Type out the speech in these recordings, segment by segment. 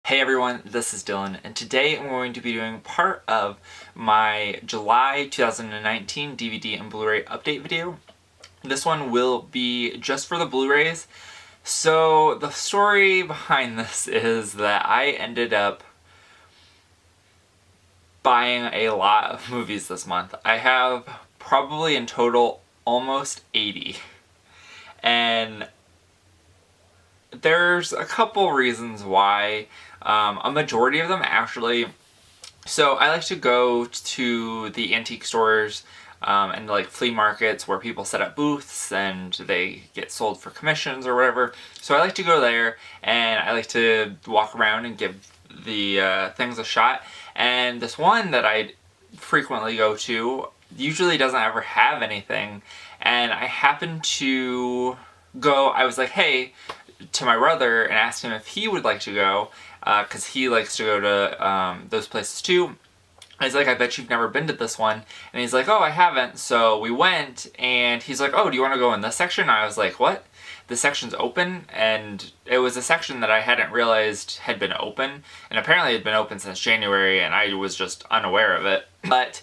Hey everyone, this is Dylan, and today I'm going to be doing part of my July 2019 DVD and Blu-ray update video. This one will be just for the Blu-rays. So the story behind this is that I ended up buying a lot of movies this month. I have probably in total almost 80. And there's a couple reasons why. A majority of them actually. So I like to go to the antique stores and like flea markets where people set up booths and they get sold for commissions or whatever. So I like to go there and I like to walk around and give the things a shot. And this one that I frequently go to usually doesn't ever have anything. And I happened to go, I was like, hey, to my brother and asked him if he would like to go, because he likes to go to those places too. And he's like, I bet you've never been to this one. And he's like, oh, I haven't. So we went, and he's like, oh, do you want to go in this section? And I was like, what? This section's open? And it was a section that I hadn't realized had been open, and apparently it had been open since January, and I was just unaware of it. But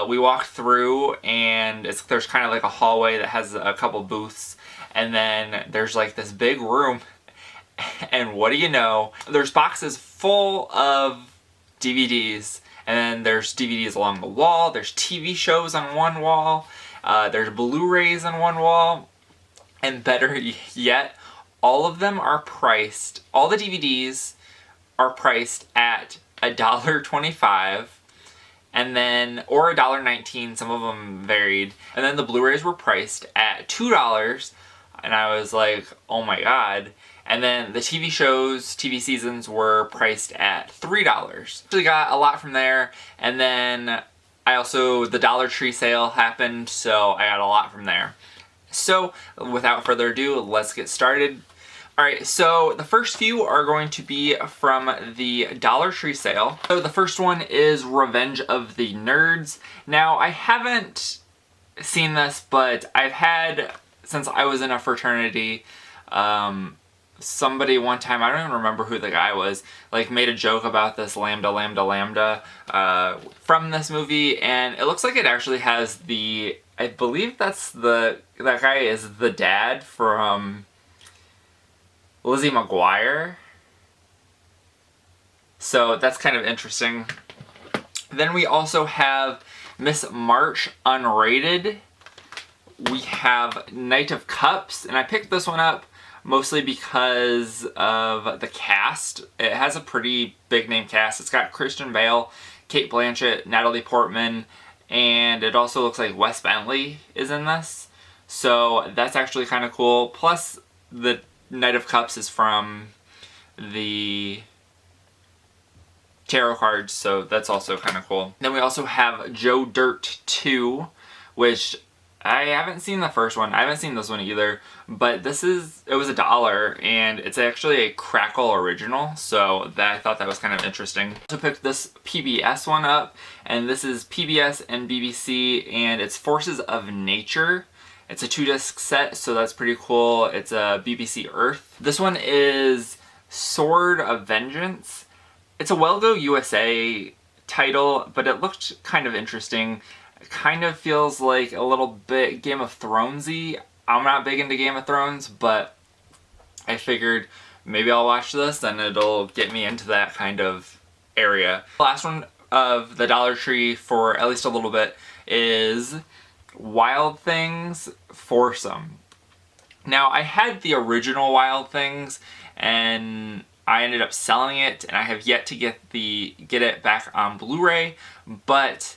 we walked through, and there's kind of like a hallway that has a couple booths, and then there's like this big room, and what do you know? There's boxes full of DVDs, and then there's DVDs along the wall, there's TV shows on one wall, there's Blu-rays on one wall, and better yet, all of them are priced, all the DVDs are priced at $1.25, and then, or $1.19, some of them varied, and then the Blu-rays were priced at $2, and I was like, oh my god. And then the TV shows, TV seasons were priced at $3. Actually got a lot from there, and then I also, the Dollar Tree sale happened, so I got a lot from there. So, without further ado, let's get started. Alright, so the first few are going to be from the Dollar Tree sale. So the first one is Revenge of the Nerds. Now, I haven't seen this, but I've had, since I was in a fraternity, somebody one time, I don't even remember who the guy was, like made a joke about this lambda from this movie, and it looks like it actually has the, I believe that guy is the dad from Lizzie McGuire. So that's kind of interesting. Then we also have Miss March Unrated. We have Knight of Cups, and I picked this one up mostly because of the cast. It has a pretty big name cast. It's got Christian Bale, Cate Blanchett, Natalie Portman, and it also looks like Wes Bentley is in this. So that's actually kind of cool. Plus, the Knight of Cups is from the tarot cards, so that's also kind of cool. Then we also have Joe Dirt 2, which I haven't seen the first one. I haven't seen this one either, but it was $1, and it's actually a Crackle original, so I thought that was kind of interesting. I also picked this PBS one up, and this is PBS and BBC, and it's Forces of Nature. It's a 2-disc set, so that's pretty cool. It's a BBC Earth. This one is Sword of Vengeance. It's a Well Go USA title, but it looked kind of interesting. It kind of feels like a little bit Game of Thronesy. I'm not big into Game of Thrones, but I figured maybe I'll watch this and it'll get me into that kind of area. The last one of the Dollar Tree for at least a little bit is Wild Things Foursome. Now, I had the original Wild Things, and I ended up selling it, and I have yet to get it back on Blu-ray, but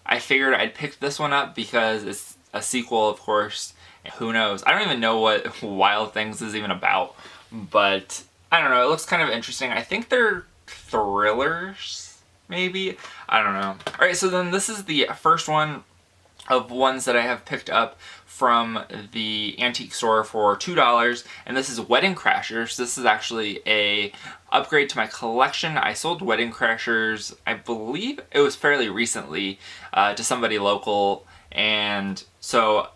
I figured I'd pick this one up because it's a sequel, of course. Who knows? I don't even know what Wild Things is even about, but I don't know. It looks kind of interesting. I think they're thrillers, maybe? I don't know. Alright, so then this is the first one of ones that I have picked up from the antique store for $2, and this is Wedding Crashers. This is actually a upgrade to my collection. I sold Wedding Crashers, I believe it was fairly recently, to somebody local, and so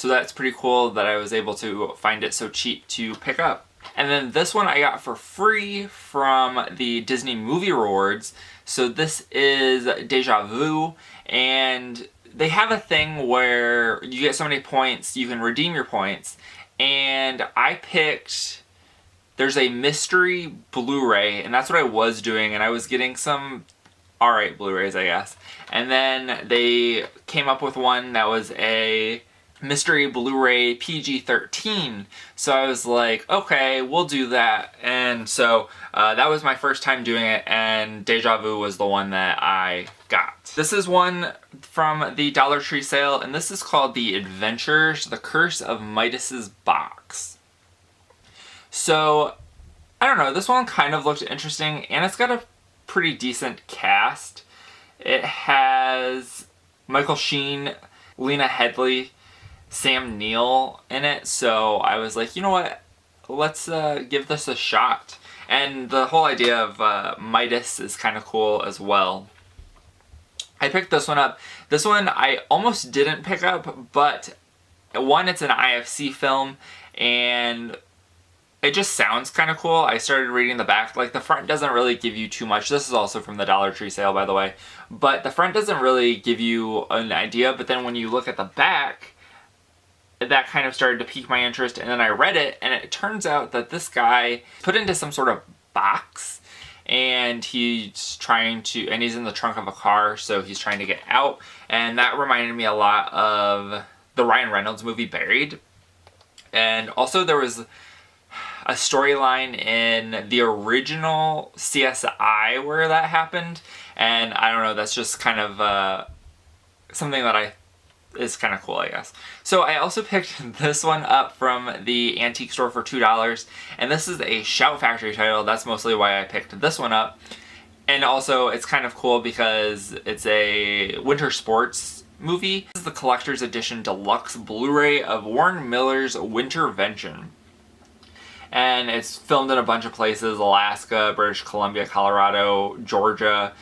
that's pretty cool that I was able to find it so cheap to pick up. And then this one I got for free from the Disney Movie Rewards. So this is Deja Vu, and they have a thing where you get so many points, you can redeem your points. And I picked, there's a mystery Blu-ray, and that's what I was doing, and I was getting some alright Blu-rays, I guess. And then they came up with one that was a mystery Blu-ray PG-13. So I was like, okay, we'll do that. And so that was my first time doing it, and Deja Vu was the one that I got. This is one from the Dollar Tree sale, and this is called the Adventures, The Curse of Midas's Box. So, I don't know, this one kind of looked interesting, and it's got a pretty decent cast. It has Michael Sheen, Lena Headey, Sam Neill in it, so I was like, you know what, let's give this a shot. And the whole idea of Midas is kind of cool as well. I picked this one up. This one I almost didn't pick up, but one, it's an IFC film, and it just sounds kind of cool. I started reading the back. Like, the front doesn't really give you too much. This is also from the Dollar Tree sale, by the way. But the front doesn't really give you an idea, but then when you look at the back, that kind of started to pique my interest, and then I read it, and it turns out that this guy put into some sort of box, and he's in the trunk of a car, so he's trying to get out, and that reminded me a lot of the Ryan Reynolds movie Buried. And also there was a storyline in the original CSI where that happened, and I don't know, that's just kind of something that is kind of cool, I guess. So I also picked this one up from the antique store for $2, and this is a Shout Factory title. That's mostly why I picked this one up. And also, it's kind of cool because it's a winter sports movie. This is the collector's edition deluxe Blu-ray of Warren Miller's Wintervention. And it's filmed in a bunch of places: Alaska, British Columbia, Colorado, Georgia,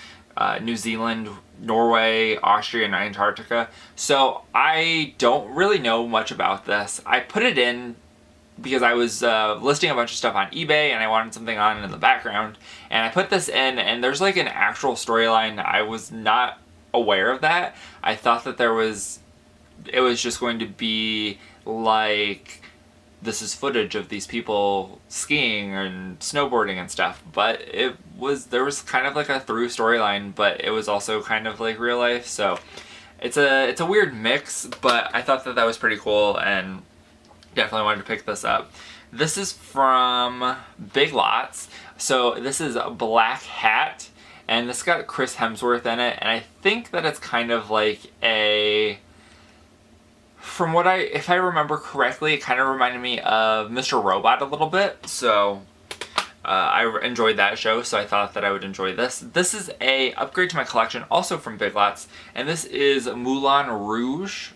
New Zealand, Norway, Austria, and Antarctica. So I don't really know much about this. I put it in because I was listing a bunch of stuff on eBay, and I wanted something on in the background. And I put this in, and there's like an actual storyline. I was not aware of that. I thought that it was just going to be like, this is footage of these people skiing and snowboarding and stuff, but there was kind of like a through storyline, but it was also kind of like real life, so it's a weird mix, but I thought that was pretty cool, and definitely wanted to pick this up. This is from Big Lots, so this is Black Hat, and this got Chris Hemsworth in it, and I think that it's kind of like if I remember correctly, it kind of reminded me of Mr. Robot a little bit, so I enjoyed that show, so I thought that I would enjoy this. This is a upgrade to my collection, also from Big Lots, and this is Moulin Rouge.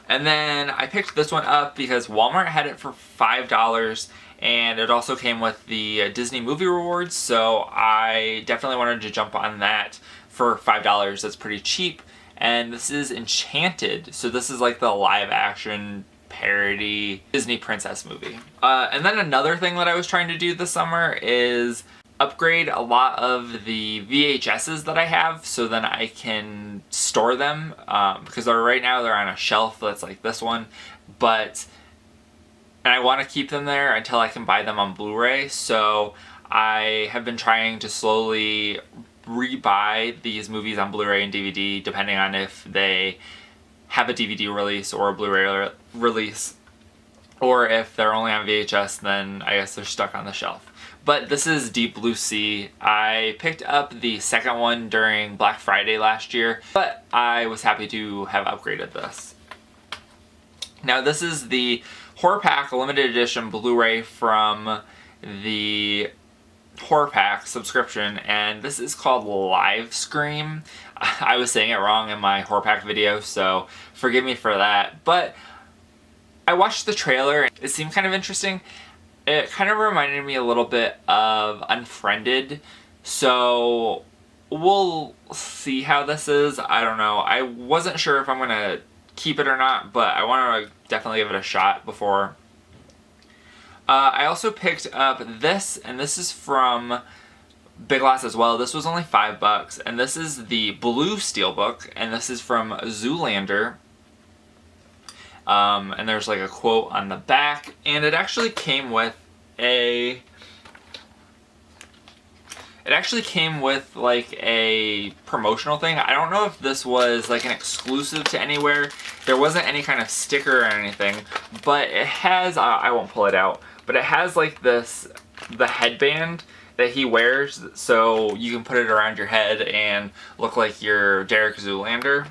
And then I picked this one up because Walmart had it for $5, and it also came with the Disney Movie Rewards, so I definitely wanted to jump on that for $5. That's pretty cheap. And this is Enchanted, so this is like the live-action parody Disney princess movie. And then another thing that I was trying to do this summer is upgrade a lot of the VHSs that I have, so then I can store them, because right now they're on a shelf that's like this one, and I want to keep them there until I can buy them on Blu-ray, so I have been trying to slowly rebuy these movies on Blu-ray and DVD, depending on if they have a DVD release or a Blu-ray release, or if they're only on VHS, then I guess they're stuck on the shelf. But this is Deep Blue Sea. I picked up the second one during Black Friday last year, but I was happy to have upgraded this. Now this is the Horror Pack Limited Edition Blu-ray from the Horror Pack subscription, and this is called Live Scream. I was saying it wrong in my Horror Pack video, so forgive me for that, but I watched the trailer. It seemed kind of interesting. It kind of reminded me a little bit of Unfriended, so we'll see how this is. I don't know. I wasn't sure if I'm gonna keep it or not, but I want to definitely give it a shot before I also picked up this, and this is from Big Lots as well. This was only $5, and this is the blue steelbook, and this is from Zoolander. And there's like a quote on the back, and it actually came with like a promotional thing. I don't know if this was like an exclusive to anywhere. There wasn't any kind of sticker or anything, but it has, I won't pull it out, but it has like the headband that he wears, so you can put it around your head and look like you're Derek Zoolander.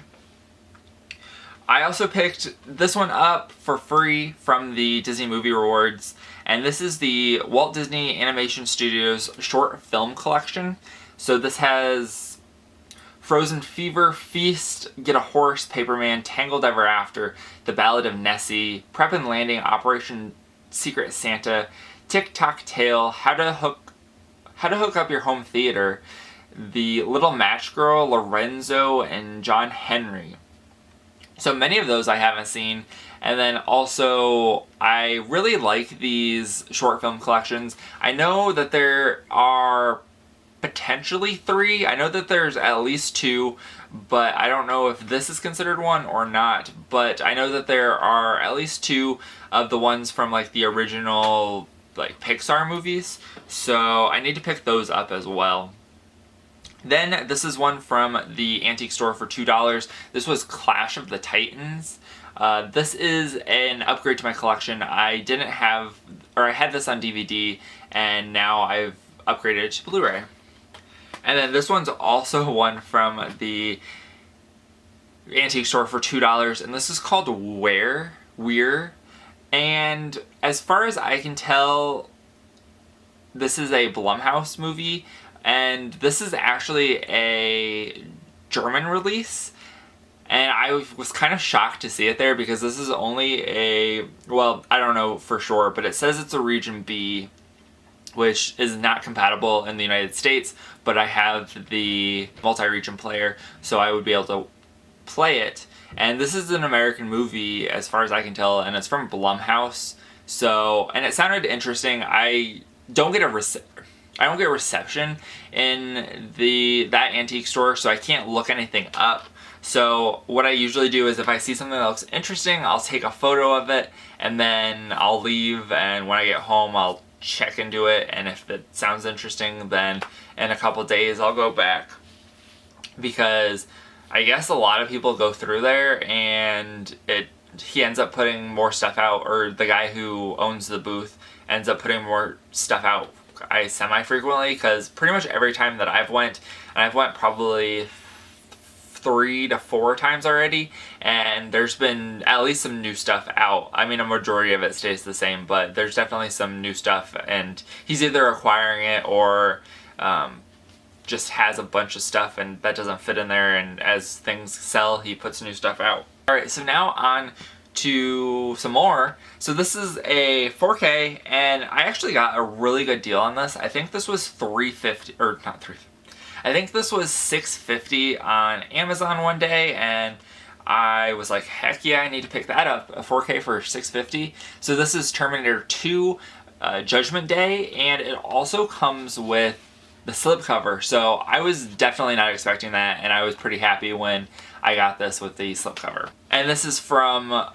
I also picked this one up for free from the Disney Movie Rewards, and this is the Walt Disney Animation Studios short film collection. So this has Frozen Fever, Feast, Get a Horse, Paperman, Tangled Ever After, The Ballad of Nessie, Prep and Landing, Operation Secret Santa, Tik Tok Tale, How to Hook Up Your Home Theater, The Little Match Girl, Lorenzo, and John Henry. So many of those I haven't seen. And then also, I really like these short film collections. I know that there are potentially 3. I know that there's at least 2, but I don't know if this is considered one or not. But I know that there are at least 2 of the ones from like the original like Pixar movies. So I need to pick those up as well. Then this is one from the antique store for $2. This was Clash of the Titans. This is an upgrade to my collection. I had this on DVD, and now I've upgraded it to Blu-ray. And then this one's also one from the antique store for $2, and this is called We're. And as far as I can tell, this is a Blumhouse movie. And this is actually a German release, and I was kind of shocked to see it there because this is only well, I don't know for sure, but it says it's a Region B, which is not compatible in the United States, but I have the multi-region player, so I would be able to play it. And this is an American movie as far as I can tell, and it's from Blumhouse, and it sounded interesting. I don't get reception in that antique store, so I can't look anything up. So what I usually do is if I see something that looks interesting, I'll take a photo of it, and then I'll leave, and when I get home, I'll check into it, and if it sounds interesting, then in a couple days, I'll go back. Because I guess a lot of people go through there, and he ends up putting more stuff out, or the guy who owns the booth ends up putting more stuff out semi-frequently, because pretty much every time that I've went, and I've went probably 3 to 4 times already, and there's been at least some new stuff out. I mean, a majority of it stays the same, but there's definitely some new stuff, and he's either acquiring it or just has a bunch of stuff and that doesn't fit in there, and as things sell, he puts new stuff out. Alright, so now on to some more. So this is a 4K, and I actually got a really good deal on this. I think this was $350, or not $350. I think this was $650 on Amazon one day, and I was like, heck yeah, I need to pick that up, a 4K for $650. So this is Terminator 2 Judgment Day, and it also comes with the slipcover. So I was definitely not expecting that, and I was pretty happy when I got this with the slipcover. And this is from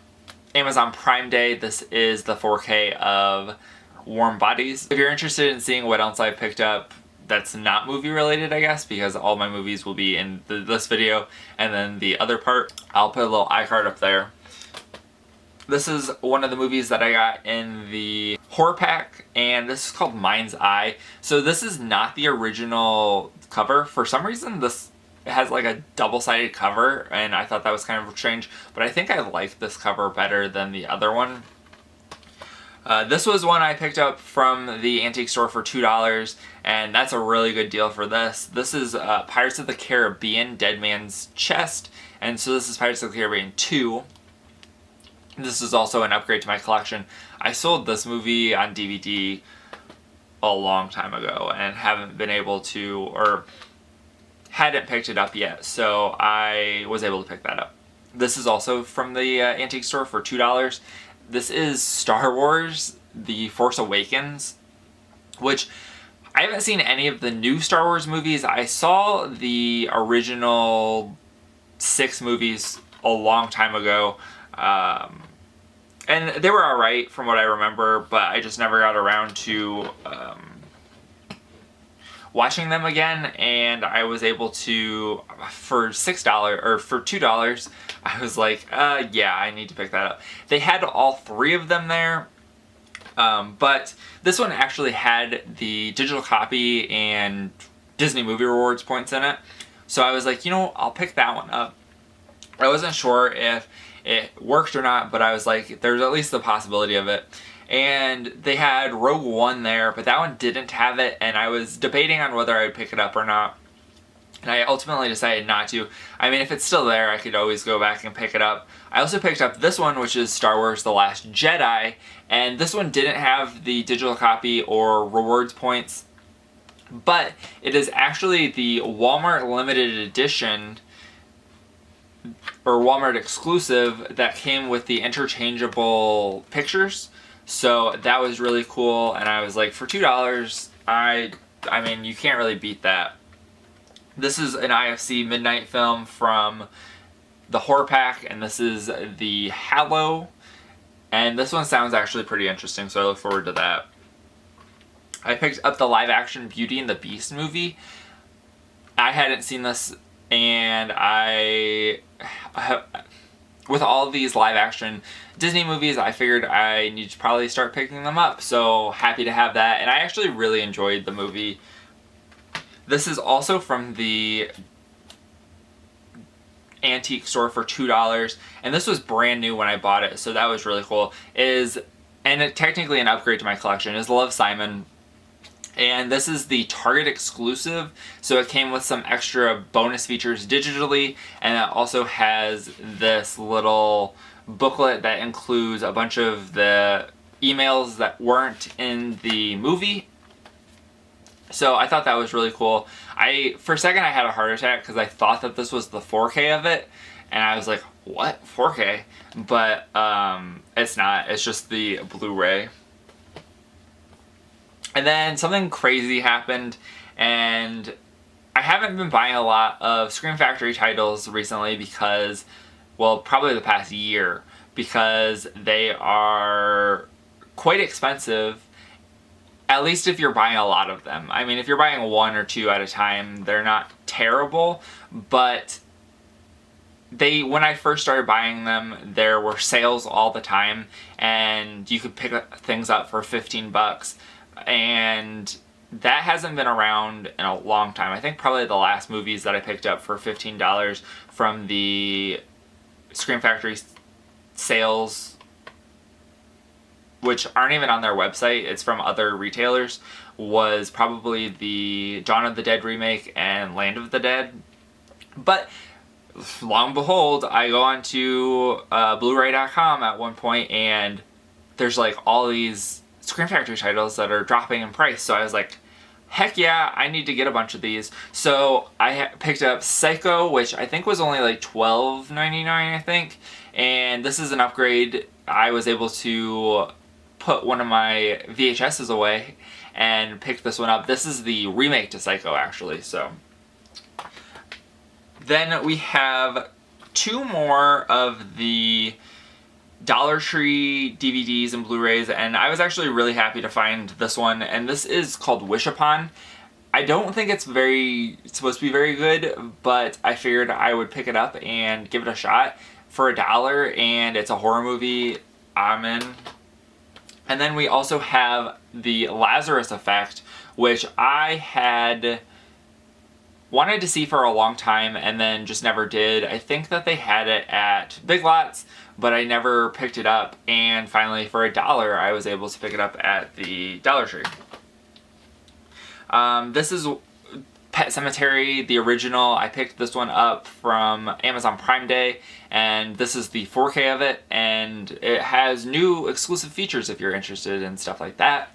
Amazon Prime Day. This is the 4K of Warm Bodies. If you're interested in seeing what else I picked up that's not movie related, I guess, because all my movies will be in this video, and then the other part, I'll put a little iCard up there. This is one of the movies that I got in the horror pack, and this is called Mind's Eye. So this is not the original cover. For some reason, this has like a double-sided cover, and I thought that was kind of strange, but I think I like this cover better than the other one. This was one I picked up from the antique store for $2, and that's a really good deal for this. This is Pirates of the Caribbean, Dead Man's Chest, and so this is Pirates of the Caribbean 2. This is also an upgrade to my collection. I sold this movie on DVD a long time ago and haven't been able to, or hadn't picked it up yet, so I was able to pick that up. This is also from the antique store for $2. This is Star Wars The Force Awakens, which I haven't seen any of the new Star Wars movies. I saw the original 6 movies a long time ago, and they were alright from what I remember, but I just never got around to watching them again, and I was able to, for $6, or for $2, I was like, yeah, I need to pick that up. They had all 3 of them there, but this one actually had the digital copy and Disney Movie Rewards points in it, so I was like, you know, I'll pick that one up. I wasn't sure if it worked or not, but I was like, there's at least the possibility of it. And they had Rogue One there, but that one didn't have it, and I was debating on whether I'd pick it up or not. And I ultimately decided not to. I mean, if it's still there, I could always go back and pick it up. I also picked up this one, which is Star Wars The Last Jedi, and this one didn't have the digital copy or rewards points, but it is actually the Walmart limited edition, or Walmart exclusive, that came with the interchangeable pictures. So that was really cool, and I was like, for $2, I mean, you can't really beat that. This is an IFC midnight film from the horror pack, and this is the Hallow, and this one sounds actually pretty interesting, so I look forward to that. I picked up the live-action Beauty and the Beast movie. I hadn't seen this, and with all of these live-action Disney movies, I figured I need to probably start picking them up, so happy to have that, and I actually really enjoyed the movie. This is also from the antique store for $2, and this was brand new when I bought it, so that was really cool. Technically an upgrade to my collection, is Love, Simon. And this is the Target exclusive, so it came with some extra bonus features digitally, and it also has this little booklet that includes a bunch of the emails that weren't in the movie. So I thought that was really cool. For a second I had a heart attack because I thought that this was the 4K of it, and I was like, what? 4K? But it's not. It's just the Blu-ray. And then something crazy happened, and I haven't been buying a lot of Scream Factory titles recently because, well, probably the past year, because they are quite expensive, at least if you're buying a lot of them. I mean, if you're buying 1 or 2 at a time, they're not terrible, but when I first started buying them, there were sales all the time, and you could pick things up for $15. And that hasn't been around in a long time. I think probably the last movies that I picked up for $15 from the Scream Factory sales, which aren't even on their website, it's from other retailers, was probably the Dawn of the Dead remake and Land of the Dead. But long and behold, I go on to Blu-ray.com at one point, and there's like all these Scream Factory titles that are dropping in price, so I was like, heck yeah, I need to get a bunch of these. So I picked up Psycho, which I think was only like $12.99, I think, and this is an upgrade. I was able to put one of my VHSs away and pick this one up. This is the remake to Psycho, actually. So then we have 2 more of the Dollar Tree DVDs and Blu-rays, and I was actually really happy to find this one, and this is called Wish Upon. I don't think it's supposed to be very good, but I figured I would pick it up and give it a shot for $1, and it's a horror movie. I'm in. And then we also have the Lazarus Effect, which I had wanted to see for a long time and then just never did. I think that they had it at Big Lots, but I never picked it up, and finally for $1 I was able to pick it up at the Dollar Tree. This is Pet Sematary, the original. I picked this one up from Amazon Prime Day, and this is the 4K of it, and it has new exclusive features if you're interested in stuff like that.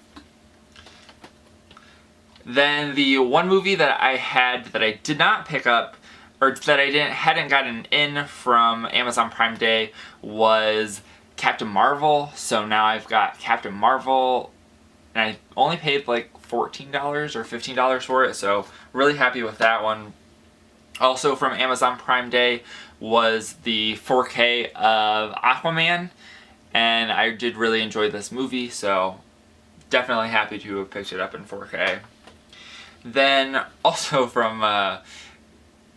Then the one movie that I had that I did not pick up, or that I hadn't gotten in from Amazon Prime Day, was Captain Marvel, so now I've got Captain Marvel, and I only paid like $14 or $15 for it, so really happy with that one. Also from Amazon Prime Day was the 4K of Aquaman, and I did really enjoy this movie, so definitely happy to have picked it up in 4K. Then also from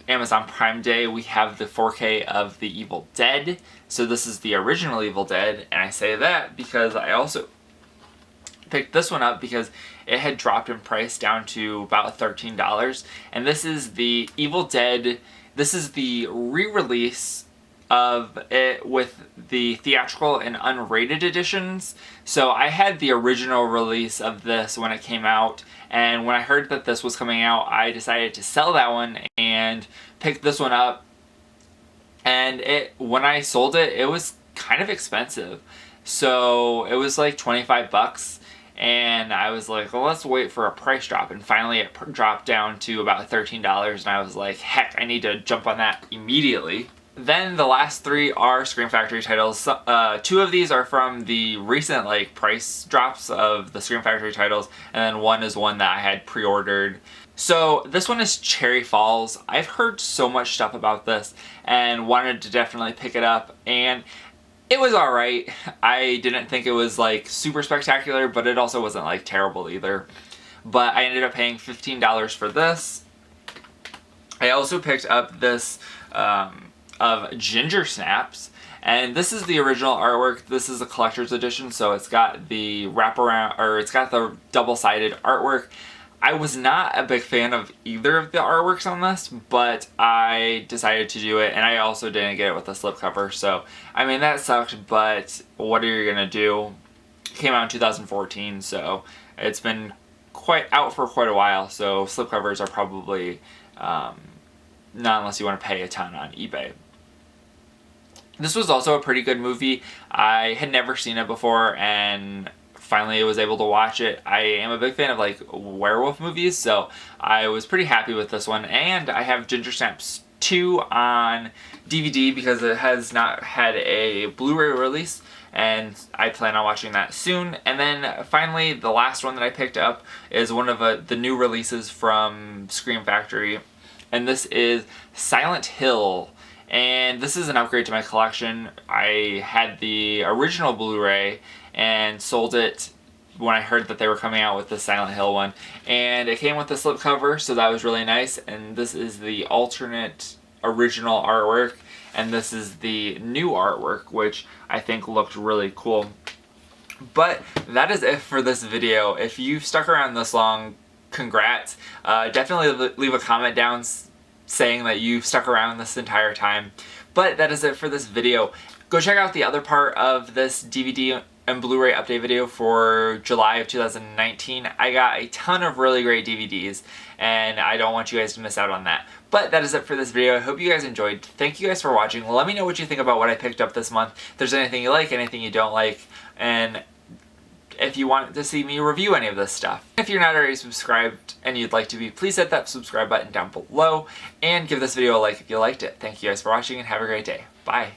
Amazon Prime Day, we have the 4K of The Evil Dead. So this is the original Evil Dead, and I say that because I also picked this one up because it had dropped in price down to about $13. And this is the Evil Dead, this is the re-release of it with the theatrical and unrated editions. So I had the original release of this when it came out, and when I heard that this was coming out, I decided to sell that one and pick this one up. And when I sold it, it was kind of expensive. So it was like 25 bucks. And I was like, well, let's wait for a price drop. And finally it dropped down to about $13. And I was like, heck, I need to jump on that immediately. Then the last three are Scream Factory titles. Two of these are from the recent price drops of the Scream Factory titles. And then one is one that I had pre-ordered. So this one is Cherry Falls. I've heard so much stuff about this and wanted to definitely pick it up. And it was alright. I didn't think it was super spectacular, but it also wasn't terrible either. But I ended up paying $15 for this. I also picked up this of Ginger Snaps, and this is the original artwork. This is a collector's edition, so it's got the wraparound, or it's got the double-sided artwork. I was not a big fan of either of the artworks on this, but I decided to do it, and I also didn't get it with a slipcover, so I mean that sucked, but what are you gonna do? It came out in 2014, so it's been out for quite a while, so slipcovers are probably not unless you want to pay a ton on eBay. This was also a pretty good movie. I had never seen it before, and finally was able to watch it. I am a big fan of werewolf movies, so I was pretty happy with this one. And I have Ginger Snaps 2 on DVD because it has not had a Blu-ray release, and I plan on watching that soon. And then finally, the last one that I picked up is one of the new releases from Scream Factory, and this is Silent Hill. And this is an upgrade to my collection. I had the original Blu-ray and sold it when I heard that they were coming out with the Silent Hill one. And it came with the slipcover, so that was really nice. And this is the alternate original artwork. And this is the new artwork, which I think looked really cool. But that is it for this video. If you've stuck around this long, congrats. Definitely leave a comment down saying that you've stuck around this entire time. But that is it for this video. Go check out the other part of this DVD and Blu-ray update video for July of 2019. I got a ton of really great DVDs, and I don't want you guys to miss out on that. But that is it for this video. I hope you guys enjoyed. Thank you guys for watching. Let me know what you think about what I picked up this month. If there's anything you like, anything you don't like, and if you want to see me review any of this stuff. If you're not already subscribed and you'd like to be, please hit that subscribe button down below and give this video a like if you liked it. Thank you guys for watching and have a great day. Bye.